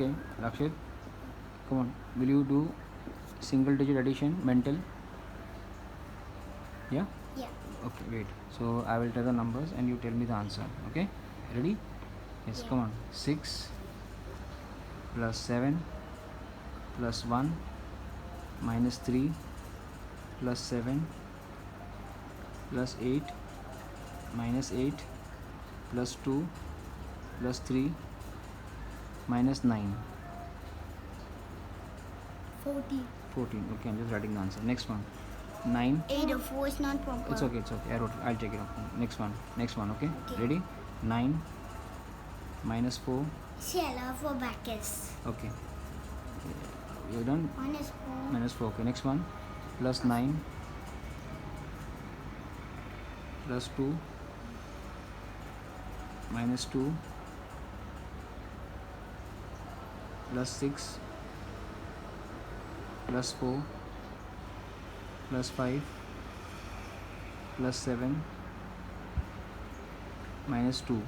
Okay, Lakshith, come on. Will you do single digit addition mental? Yeah? Yeah. Okay, wait. So I will tell the numbers and you tell me the answer. Okay? Ready? Yes, Yeah. come on. 6 plus 7 plus 1 minus 3 plus 7 plus 8 minus 8 plus 2 plus 3 minus 9. 14. 14. Okay, I'm just writing the answer. Next one. 9. 8 or 4 is not proper. It's okay. I wrote it. I'll check it out. Next one. Okay? Okay. Ready? 9 minus 4. See, I love Abacus. Okay. You're done? Minus 4. Minus 4. Okay, next one. Plus 9 plus 2 minus 2 plus 6 plus 4 plus 5 plus 7 minus 2.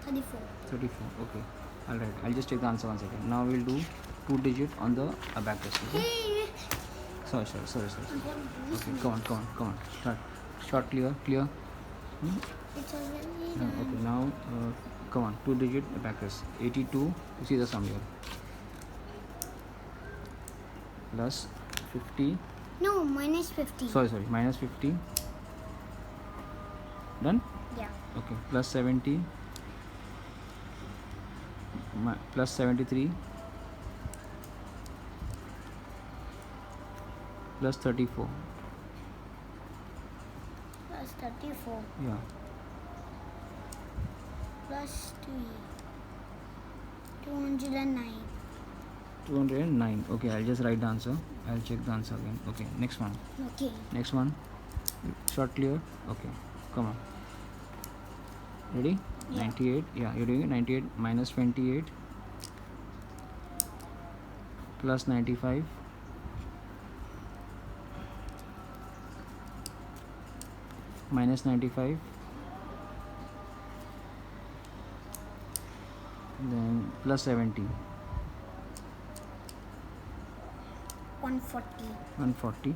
34. 34. Okay. Alright. I'll just take the answer one second. Now we'll do 2 digit on the abacus. Okay? Hey. Sorry. Okay, come on. Start. Short, clear. It's already done. Okay, now come on. 2 digit abacus. 82. You see the sum here. Plus 50. No, minus 50. Sorry. Minus 50. Done? Yeah. Okay. Plus 70. Plus 73. Plus 34. Plus 34. Yeah. Plus 3. 209. 209. Okay, I'll just write the answer. I'll check the answer again. Okay, next one. Okay. Next one. Short, clear. Okay, come on. Ready? Yeah. 98. Yeah, you're doing it. 98 minus 28 plus 95 minus 95, then plus 70. 140. 140.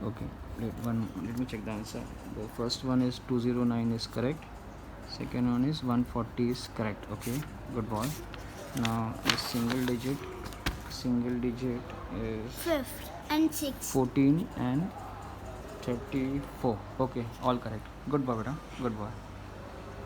Okay, let me check the answer. The first one is 209 is correct. Second one is 140 is correct. Okay, good boy. Now the single digit is 5th and 6th. 14 and 34. Okay, all correct. Good boy, beta. Good boy.